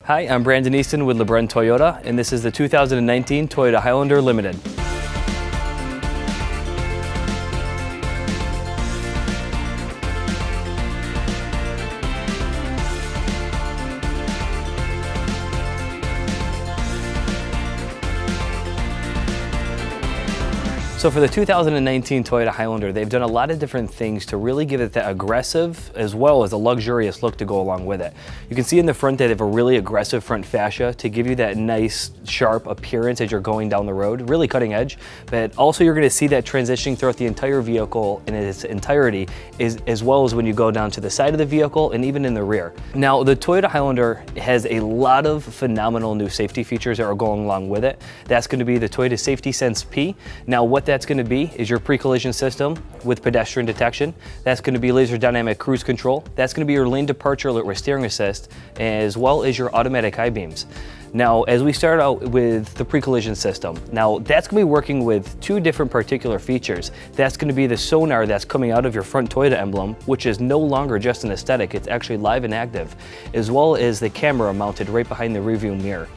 Hi, I'm Brandon Easton with LeBrun Toyota, and this is the 2019 Toyota Highlander Limited. So for the 2019 Toyota Highlander, they've done a lot of different things to really give it that aggressive as well as a luxurious look to go along with it. You can see in the front that they have a really aggressive front fascia to give you that nice sharp appearance as you're going down the road, really cutting edge. But also you're going to see that transitioning throughout the entire vehicle in its entirety, as well as when you go down to the side of the vehicle and even in the rear. Now the Toyota Highlander has a lot of phenomenal new safety features that are going along with it. That's going to be the Toyota Safety Sense P. Now what that's going to be is your pre-collision system with pedestrian detection. That's going to be laser dynamic cruise control. That's going to be your lane departure alert with steering assist, as well as your automatic high beams. Now, as we start out with the pre-collision system, now that's going to be working with two different particular features. That's going to be the sonar that's coming out of your front Toyota emblem, which is no longer just an aesthetic, it's actually live and active, as well as the camera mounted right behind the rearview mirror.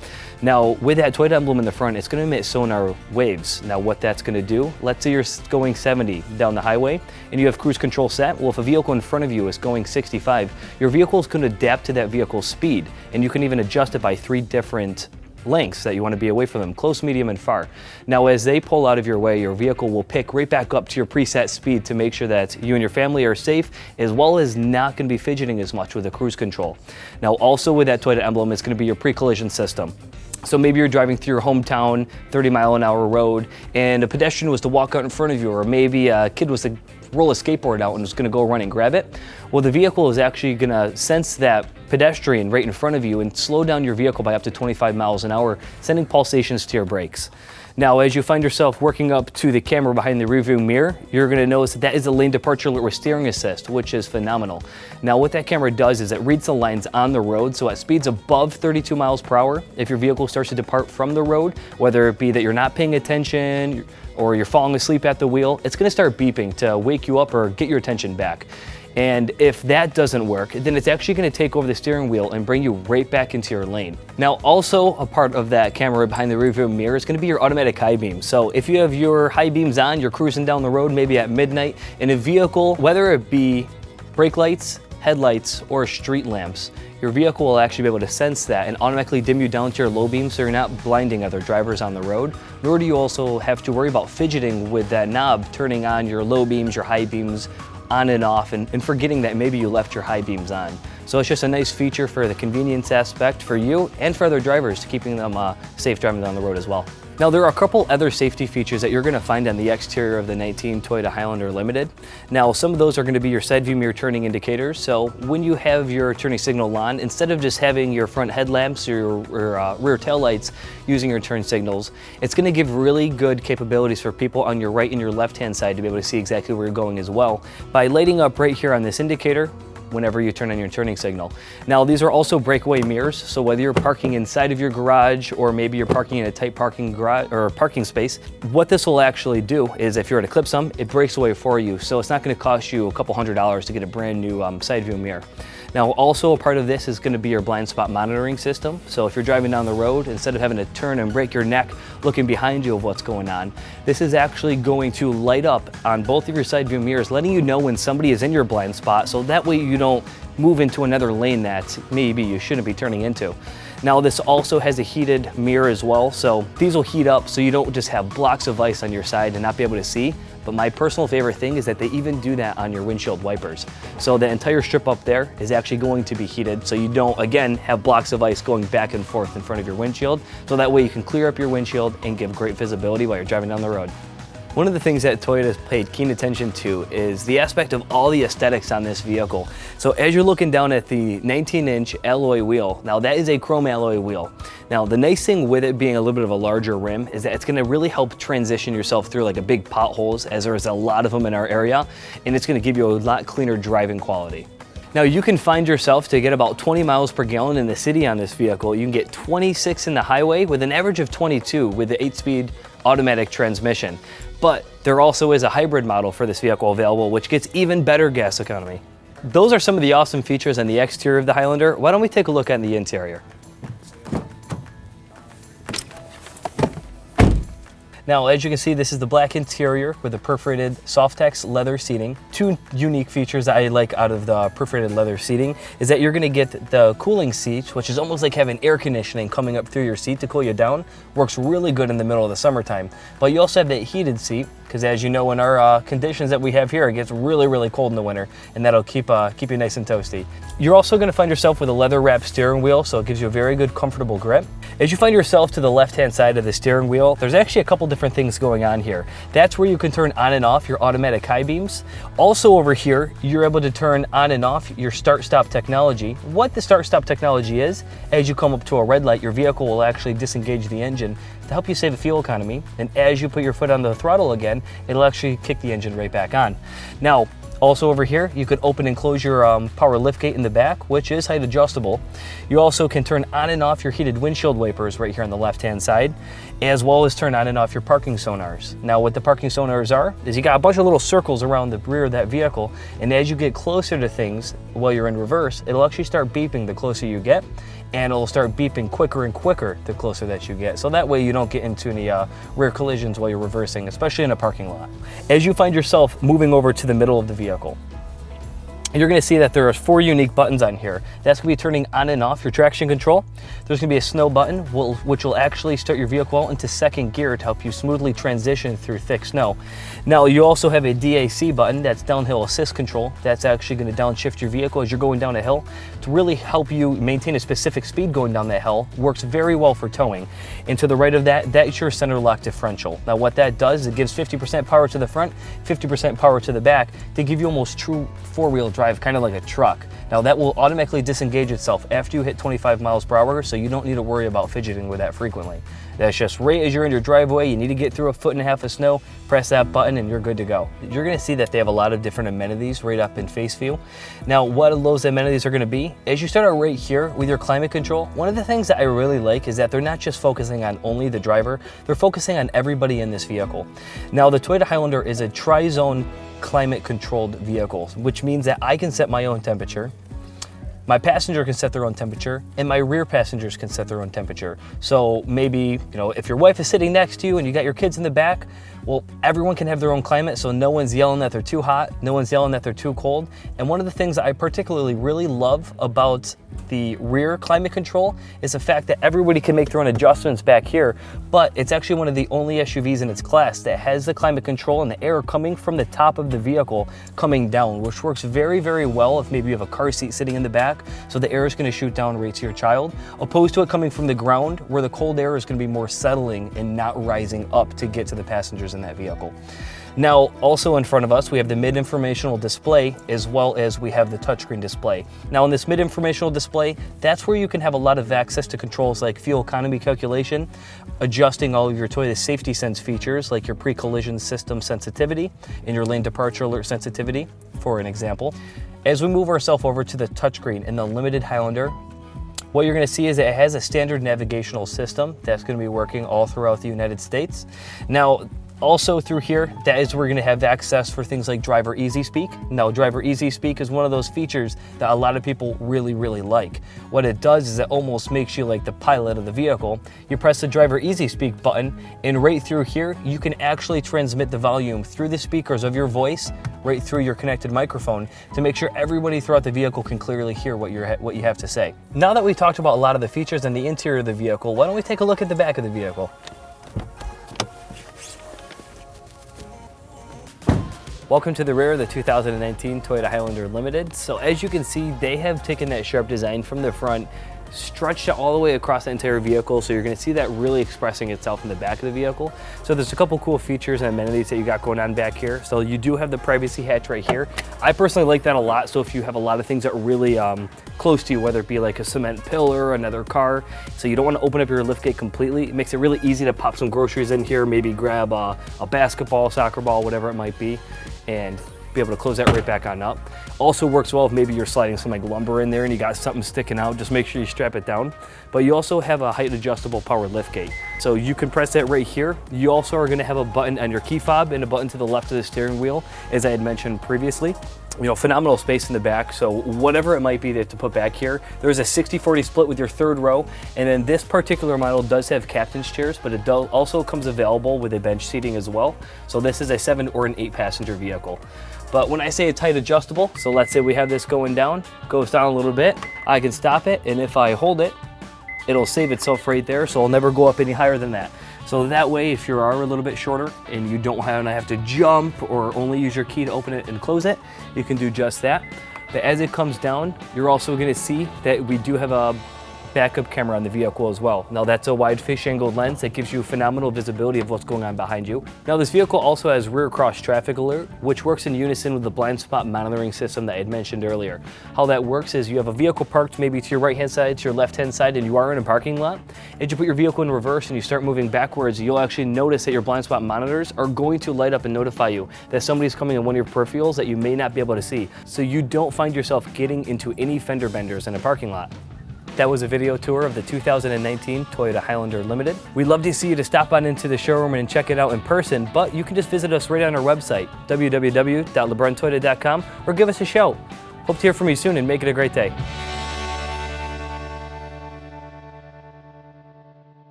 Now, with that Toyota emblem in the front, it's going to emit sonar waves. Now, what that's going to do, let's say you're going 70 down the highway and you have cruise control set. Well, if a vehicle in front of you is going 65, your vehicle is going to adapt to that vehicle's speed, and you can even adjust it by 3 different lengths that you want to be away from them: close, medium, and far. Now, as they pull out of your way, your vehicle will pick right back up to your preset speed to make sure that you and your family are safe, as well as not going to be fidgeting as much with the cruise control. Now, also with that Toyota emblem, it's going to be your pre-collision system. So maybe you're driving through your hometown, 30-mile-an-hour road, and a pedestrian was to walk out in front of you, or maybe a kid was to roll a skateboard out and was going to go run and grab it. Well, the vehicle is actually going to sense that pedestrian right in front of you and slow down your vehicle by up to 25 miles an hour, sending pulsations to your brakes. Now, as you find yourself working up to the camera behind the rearview mirror, you're going to notice that is a lane departure alert with steering assist, which is phenomenal. Now, what that camera does is it reads the lines on the road, so at speeds above 32 miles per hour, if your vehicle starts to depart from the road, whether it be that you're not paying attention or you're falling asleep at the wheel, it's going to start beeping to wake you up or get your attention back. And if that doesn't work, then it's actually going to take over the steering wheel and bring you right back into your lane. Now, also a part of that camera behind the rearview mirror is going to be your automatic high beam. So if you have your high beams on, you're cruising down the road maybe at midnight in a vehicle, whether it be brake lights, headlights, or street lamps, your vehicle will actually be able to sense that and automatically dim you down to your low beam so you're not blinding other drivers on the road, nor do you also have to worry about fidgeting with that knob, turning on your low beams, your high beams, on and off, and forgetting that maybe you left your high beams on. So it's just a nice feature for the convenience aspect for you and for other drivers, to keeping them safe driving down the road as well. Now, there are a couple other safety features that you're going to find on the exterior of the 19 Toyota Highlander Limited. Now, some of those are going to be your side view mirror turning indicators. So when you have your turning signal on, instead of just having your front headlamps or your rear tail lights using your turn signals, it's going to give really good capabilities for people on your right and your left-hand side to be able to see exactly where you're going as well, by lighting up right here on this indicator whenever you turn on your turning signal. Now, these are also breakaway mirrors, so whether you're parking inside of your garage or maybe you're parking in a tight parking space, what this will actually do is, if you were to clip some, it breaks away for you, so it's not going to cost you a couple $100s to get a brand new side view mirror. Now, also a part of this is going to be your blind spot monitoring system. So if you're driving down the road, instead of having to turn and break your neck looking behind you of what's going on, this is actually going to light up on both of your side view mirrors, letting you know when somebody is in your blind spot, so that way you don't move into another lane that maybe you shouldn't be turning into. Now, this also has a heated mirror as well, so these will heat up so you don't just have blocks of ice on your side and not be able to see. But my personal favorite thing is that they even do that on your windshield wipers. So the entire strip up there is actually going to be heated, so you don't, again, have blocks of ice going back and forth in front of your windshield. So that way you can clear up your windshield and give great visibility while you're driving down the road. One of the things that Toyota has paid keen attention to is the aspect of all the aesthetics on this vehicle. So as you're looking down at the 19-inch alloy wheel, now that is a chrome alloy wheel. Now, the nice thing with it being a little bit of a larger rim is that it's going to really help transition yourself through like a big potholes, as there is a lot of them in our area, and it's going to give you a lot cleaner driving quality. Now, you can find yourself to get about 20 miles per gallon in the city on this vehicle. You can get 26 in the highway with an average of 22 with the 8-speed automatic transmission. But there also is a hybrid model for this vehicle available, which gets even better gas economy. Those are some of the awesome features on the exterior of the Highlander. Why don't we take a look at the interior? Now, as you can see, this is the black interior with the perforated Softex leather seating. Two unique features that I like out of the perforated leather seating is that you're gonna get the cooling seat, which is almost like having air conditioning coming up through your seat to cool you down. Works really good in the middle of the summertime. But you also have that heated seat, because as you know, in our conditions that we have here, it gets really, really cold in the winter, and that'll keep you nice and toasty. You're also gonna find yourself with a leather wrapped steering wheel, so it gives you a very good, comfortable grip. As you find yourself to the left-hand side of the steering wheel, there's actually a couple different things going on here. That's where you can turn on and off your automatic high beams. Also over here, you're able to turn on and off your start-stop technology. What the start-stop technology is, as you come up to a red light, your vehicle will actually disengage the engine to help you save fuel economy. And as you put your foot on the throttle again, it'll actually kick the engine right back on. Now, also over here, you can open and close your power liftgate in the back, which is height adjustable. You also can turn on and off your heated windshield wipers right here on the left-hand side, as well as turn on and off your parking sonars. Now, what the parking sonars are, is you got a bunch of little circles around the rear of that vehicle, and as you get closer to things while you're in reverse, it'll actually start beeping the closer you get, and it'll start beeping quicker and quicker the closer that you get. So that way you don't get into any rear collisions while you're reversing, especially in a parking lot. As you find yourself moving over to the middle of the vehicle, you're gonna see that there are 4 unique buttons on here. That's gonna be turning on and off your traction control. There's gonna be a snow button, which will actually start your vehicle out into second gear to help you smoothly transition through thick snow. Now, you also have a DAC button, that's downhill assist control. That's actually gonna downshift your vehicle as you're going down a hill to really help you maintain a specific speed going down that hill. Works very well for towing. And to the right of that, that's your center lock differential. Now, what that does is it gives 50% power to the front, 50% power to the back to give you almost true four-wheel drive, kind of like a truck. Now, that will automatically disengage itself after you hit 25 miles per hour, so you don't need to worry about fidgeting with that frequently. That's just right as you're in your driveway, you need to get through 1.5 feet of snow, press that button and you're good to go. You're gonna see that they have a lot of different amenities right up in face view. Now, what those amenities are gonna be, as you start out right here with your climate control, one of the things that I really like is that they're not just focusing on only the driver, they're focusing on everybody in this vehicle. Now, the Toyota Highlander is a tri-zone climate controlled vehicle, which means that I can set my own temperature, my passenger can set their own temperature, and my rear passengers can set their own temperature. So maybe, if your wife is sitting next to you and you got your kids in the back, well, everyone can have their own climate, so no one's yelling that they're too hot, no one's yelling that they're too cold. And one of the things that I particularly really love about the rear climate control is the fact that everybody can make their own adjustments back here, but it's actually one of the only SUVs in its class that has the climate control and the air coming from the top of the vehicle coming down, which works very, very well if maybe you have a car seat sitting in the back, so the air is going to shoot down right to your child, opposed to it coming from the ground where the cold air is going to be more settling and not rising up to get to the passengers in that vehicle. Now, also in front of us, we have the mid-informational display, as well as we have the touchscreen display. Now, in this mid-informational display, that's where you can have a lot of access to controls like fuel economy calculation, adjusting all of your Toyota safety sense features like your pre-collision system sensitivity and your lane departure alert sensitivity, for an example. As we move ourselves over to the touchscreen in the limited Highlander, what you're going to see is that it has a standard navigational system that's going to be working all throughout the United States. Now, also through here, that is where we're going to have access for things like Driver Easy Speak. Now, Driver Easy Speak is one of those features that a lot of people really, really like. What it does is it almost makes you like the pilot of the vehicle. You press the Driver Easy Speak button, and right through here, you can actually transmit the volume through the speakers of your voice right through your connected microphone to make sure everybody throughout the vehicle can clearly hear what you have to say. Now that we've talked about a lot of the features in the interior of the vehicle, why don't we take a look at the back of the vehicle? Welcome to the rear of the 2019 Toyota Highlander Limited. So as you can see, they have taken that sharp design from the front, stretched it all the way across the entire vehicle, so you're going to see that really expressing itself in the back of the vehicle. So there's a couple cool features and amenities that you got going on back here. So you do have the privacy hatch right here. I personally like that a lot, so if you have a lot of things that are really close to you, whether it be like a cement pillar, another car, so you don't want to open up your liftgate completely, it makes it really easy to pop some groceries in here, maybe grab a basketball, soccer ball, whatever it might be, and be able to close that right back on up. Also works well if maybe you're sliding some like lumber in there and you got something sticking out, just make sure you strap it down. But you also have a height adjustable power liftgate. So you can press that right here. You also are gonna have a button on your key fob and a button to the left of the steering wheel, as I had mentioned previously. phenomenal space in the back, so whatever it might be to put back here. There's a 60-40 split with your third row, and then this particular model does have captain's chairs, but it also comes available with a bench seating as well. So this is a 7 or an 8 passenger vehicle. But when I say a tight adjustable, so let's say we have this going down, goes down a little bit, I can stop it, and if I hold it, it'll save itself right there, so it'll never go up any higher than that. So that way, if you are a little bit shorter and you don't have to jump or only use your key to open it and close it, you can do just that. But as it comes down, you're also gonna see that we do have a backup camera on the vehicle as well. Now that's a wide fish angled lens that gives you phenomenal visibility of what's going on behind you. Now this vehicle also has rear cross traffic alert, which works in unison with the blind spot monitoring system that I had mentioned earlier. How that works is you have a vehicle parked maybe to your right hand side, to your left hand side, and you are in a parking lot. As you put your vehicle in reverse and you start moving backwards, you'll actually notice that your blind spot monitors are going to light up and notify you that somebody's coming in one of your peripherals that you may not be able to see, so you don't find yourself getting into any fender benders in a parking lot. That was a video tour of the 2019 Toyota Highlander Limited. We'd love to see you to stop on into the showroom and check it out in person, but you can just visit us right on our website, www.lebruntoyota.com, or give us a shout. Hope to hear from you soon and make it a great day.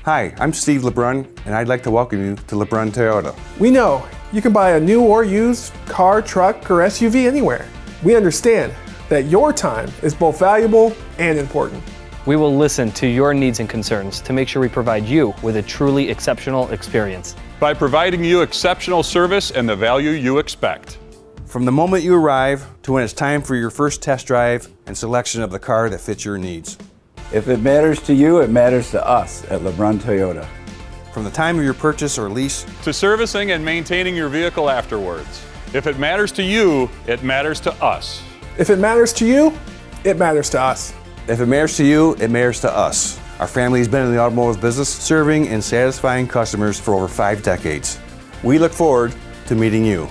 Hi, I'm Steve LeBrun, and I'd like to welcome you to LeBrun Toyota. We know you can buy a new or used car, truck, or SUV anywhere. We understand that your time is both valuable and important. We will listen to your needs and concerns to make sure we provide you with a truly exceptional experience. By providing you exceptional service and the value you expect. From the moment you arrive to when it's time for your first test drive and selection of the car that fits your needs. If it matters to you, it matters to us at LeBrun Toyota. From the time of your purchase or lease To servicing and maintaining your vehicle afterwards. If it matters to you, it matters to us. If it matters to you, it matters to us. If it matters to you, it matters to us. Our family has been in the automotive business, serving and satisfying customers for over 5 decades. We look forward to meeting you.